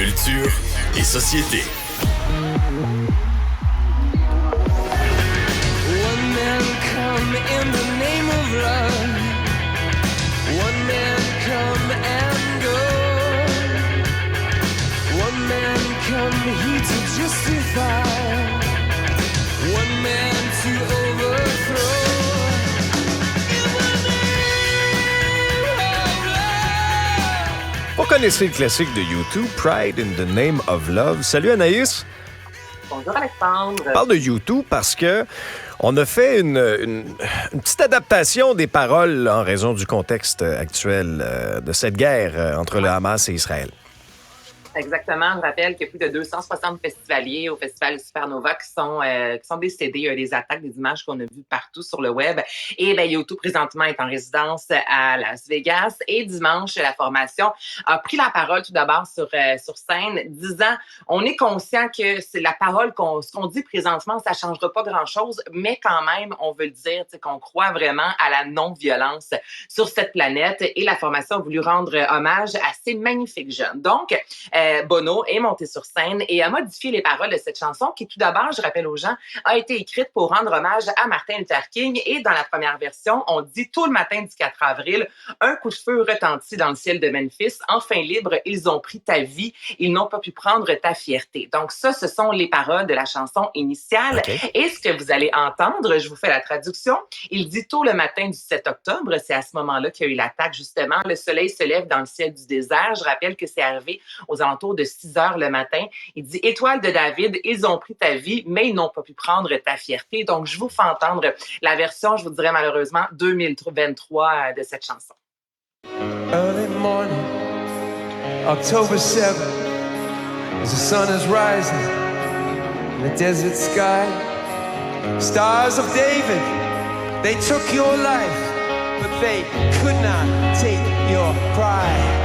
Culture et société. One man come in the name of love. One man come and go. One man come here to justify. One man to overthrow. Vous connaissez le classique de U2, Pride in the Name of Love. Salut Anaïs. Bonjour Alexandre. On parle de U2 parce que on a fait une petite adaptation des paroles en raison du contexte actuel de cette guerre entre le Hamas et Israël. Exactement. Je rappelle qu'il y a plus de 260 festivaliers au Festival Supernova qui sont décédés. Il y a des attaques, des images qu'on a vues partout sur le web. Et U2 présentement est en résidence à Las Vegas. Et dimanche, la formation a pris la parole tout d'abord sur scène, disant on est conscient que c'est la parole ce qu'on dit présentement, ça changera pas grand-chose, mais quand même, on veut le dire, qu'on croit vraiment à la non-violence sur cette planète. Et la formation a voulu rendre hommage à ces magnifiques jeunes. Donc, Bono est monté sur scène et a modifié les paroles de cette chanson qui, tout d'abord, je rappelle aux gens, a été écrite pour rendre hommage à Martin Luther King. Et dans la première version, on dit « Tôt le matin du 4 avril, un coup de feu retentit dans le ciel de Memphis. Enfin libres, ils ont pris ta vie. Ils n'ont pas pu prendre ta fierté. » Donc ça, ce sont les paroles de la chanson initiale. Okay. Et ce que vous allez entendre, je vous fais la traduction. Il dit « Tôt le matin du 7 octobre, c'est à ce moment-là qu'il y a eu l'attaque, justement. Le soleil se lève dans le ciel du désert. » Je rappelle que c'est arrivé aux alentours de 6 heures le matin. Il dit « Étoile de David, ils ont pris ta vie, mais ils n'ont pas pu prendre ta fierté. » Donc, je vous fais entendre la version, je vous dirais malheureusement, 2023 de cette chanson. Early morning, October 7th, as the sun is rising in the desert sky. Stars of David, they took your life, but they could not take your pride.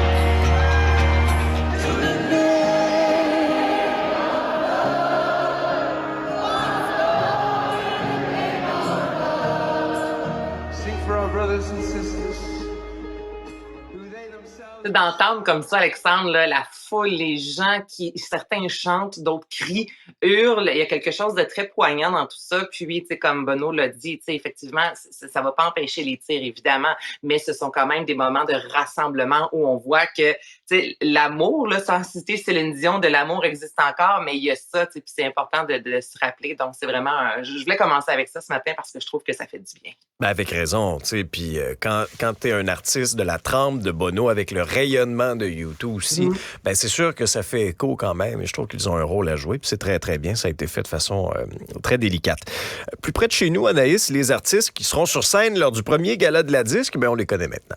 D'entendre comme ça, Alexandre, là, la foule, les gens certains chantent, d'autres crient, hurlent. Il y a quelque chose de très poignant dans tout ça. Puis, tu sais, comme Bono l'a dit, tu sais, effectivement, ça va pas empêcher les tirs, évidemment, mais ce sont quand même des moments de rassemblement où on voit que, tu sais, l'amour, là, sans citer Céline Dion, de l'amour existe encore, mais il y a ça, tu sais, puis c'est important de se rappeler. Donc, c'est vraiment, je voulais commencer avec ça ce matin parce que je trouve que ça fait du bien. Ben avec raison, tu sais, puis quand t'es un artiste de la trempe de Bono avec le rayonnement de U2 aussi, ben c'est sûr que ça fait écho quand même et je trouve qu'ils ont un rôle à jouer puis c'est très, très bien. Ça a été fait de façon très délicate. Plus près de chez nous, Anaïs, les artistes qui seront sur scène lors du premier gala de la disque, ben on les connaît maintenant.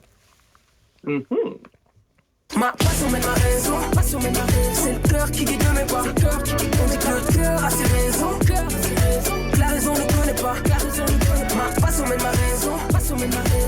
Ma passion mène ma raison, c'est le cœur qui guide mes pas. On est que le cœur a ses raisons, que la raison ne connaît pas. Ma passion mène ma raison,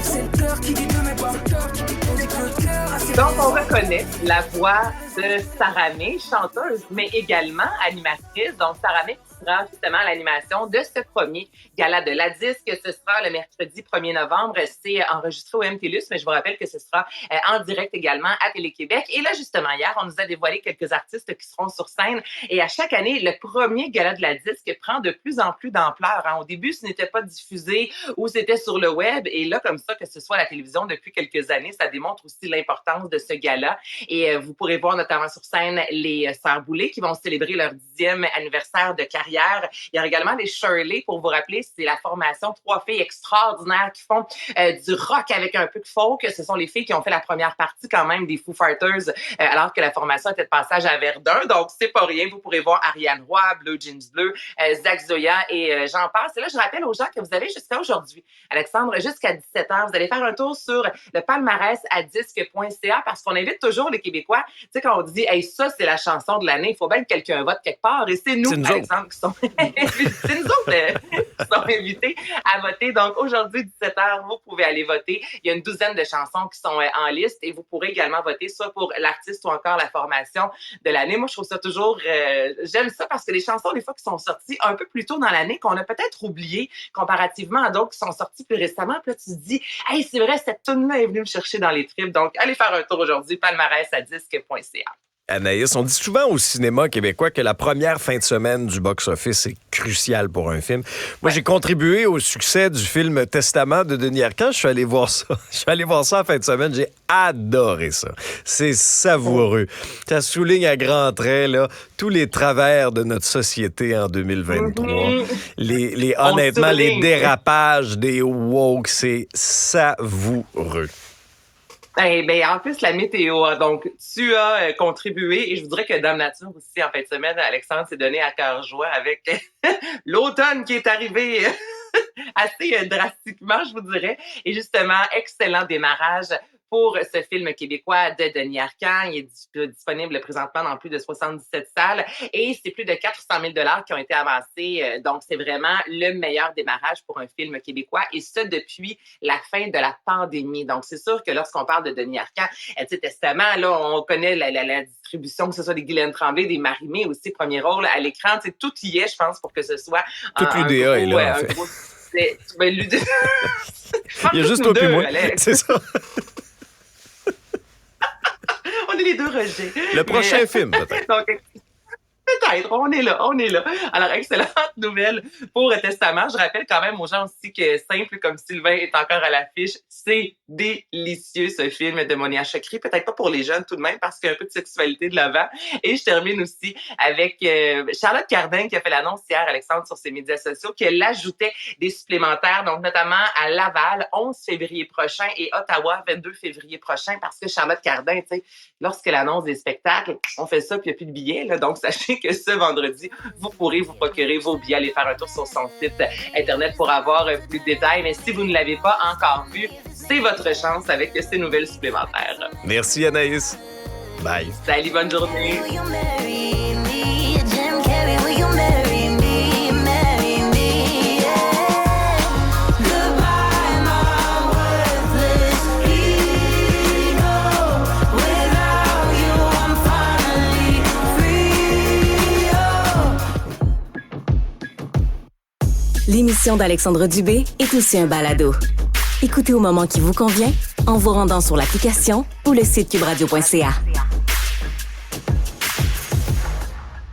c'est le cœur qui guide mes pas. On est que le cœur a ses raisons. Donc, on reconnaît la voix de Sarah May, chanteuse, mais également animatrice. Donc, Sarah May sera justement à l'animation de ce premier gala de la disque. Ce sera le mercredi 1er novembre. C'est enregistré au MTLUS, mais je vous rappelle que ce sera en direct également à Télé-Québec. Et là, justement, hier, on nous a dévoilé quelques artistes qui seront sur scène. Et à chaque année, le premier gala de la disque prend de plus en plus d'ampleur. Au début, ce n'était pas diffusé ou c'était sur le web. Et là, comme ça, que ce soit à la télévision depuis quelques années, ça démontre aussi l'importance de ce gala. Et vous pourrez voir notamment sur scène les Sœurs Boulay qui vont célébrer leur 10e anniversaire de carrière. Il y a également les Shirley, pour vous rappeler, c'est la formation 3 filles extraordinaires qui font du rock avec un peu de folk. Ce sont les filles qui ont fait la première partie quand même des Foo Fighters alors que la formation était de passage à Verdun. Donc, c'est pas rien. Vous pourrez voir Ariane Roy, Bleu Jeans Bleu, Zach Zoya et j'en passe. Et là, je rappelle aux gens que vous avez jusqu'à aujourd'hui, Alexandre, jusqu'à 17h, vous allez faire un tour sur le palmarès à disque.ca parce qu'on invite toujours les Québécois. Tu sais, quand on dit, hey, ça, c'est la chanson de l'année, il faut bien que quelqu'un vote quelque part. Et c'est nous, Alexandre, qui sont c'est nous autres qui sont invités à voter. Donc, aujourd'hui, 17h, vous pouvez aller voter. Il y a une douzaine de chansons qui sont en liste et vous pourrez également voter soit pour l'artiste ou encore la formation de l'année. Moi, je trouve ça toujours... j'aime ça parce que les chansons, des fois, qui sont sorties un peu plus tôt dans l'année, qu'on a peut-être oublié comparativement à d'autres qui sont sorties plus récemment. Puis là, tu te dis, hey, c'est vrai, cette tune-là est venue me chercher dans les tripes. Donc, allez faire un tour aujourd'hui, palmarès à disque.ca. Anaïs, on dit souvent au cinéma québécois que la première fin de semaine du box-office est cruciale pour un film. Moi, j'ai contribué au succès du film Testament de Denis Arcand. Je suis allé voir ça. En fin de semaine. J'ai adoré ça. C'est savoureux. Ça souligne à grands traits là, tous les travers de notre société en 2023. Honnêtement, les dérapages des woke, c'est savoureux. En plus, la météo. Donc, tu as contribué et je voudrais que Dame Nature aussi, en fin de semaine, Alexandre s'est donné à cœur joie avec l'automne qui est arrivé assez drastiquement, je vous dirais. Et justement, excellent démarrage pour ce film québécois de Denis Arcand. Il est disponible présentement dans plus de 77 salles et c'est plus de 400 000 $ qui ont été avancés. Donc, c'est vraiment le meilleur démarrage pour un film québécois et ce, depuis la fin de la pandémie. Donc, c'est sûr que lorsqu'on parle de Denis Arcand, Testament, là, on connaît la distribution, que ce soit des Guylaine Tremblay, des Marie-Mé aussi, premier rôle à l'écran. Tout y est, je pense, pour que ce soit toute l'UDA est là, en fait. Il y a juste toi et moi. C'est ça. On est les deux rejets. Le prochain film, peut-être. Donc, peut-être, on est là. Alors, excellente nouvelle pour Testament. Je rappelle quand même aux gens aussi que Simple comme Sylvain est encore à l'affiche. C'est délicieux, ce film de Monia Chokri. Peut-être pas pour les jeunes tout de même, parce qu'il y a un peu de sexualité de l'avant. Et je termine aussi avec Charlotte Cardin qui a fait l'annonce hier, Alexandre, sur ses médias sociaux, qu'elle ajoutait des supplémentaires, donc notamment à Laval, 11 février prochain, et Ottawa, 22 février prochain, parce que Charlotte Cardin, tu sais, lorsqu'elle annonce des spectacles, on fait ça, puis il n'y a plus de billets, là. Donc, sachez que ce vendredi, vous pourrez vous procurer vos billets, aller faire un tour sur son site Internet pour avoir plus de détails. Mais si vous ne l'avez pas encore vu, c'est votre chance avec ces nouvelles supplémentaires. Merci Anaïs. Bye. Salut, bonne journée. L'émission d'Alexandre Dubé est aussi un balado. Écoutez au moment qui vous convient en vous rendant sur l'application ou le site cubradio.ca.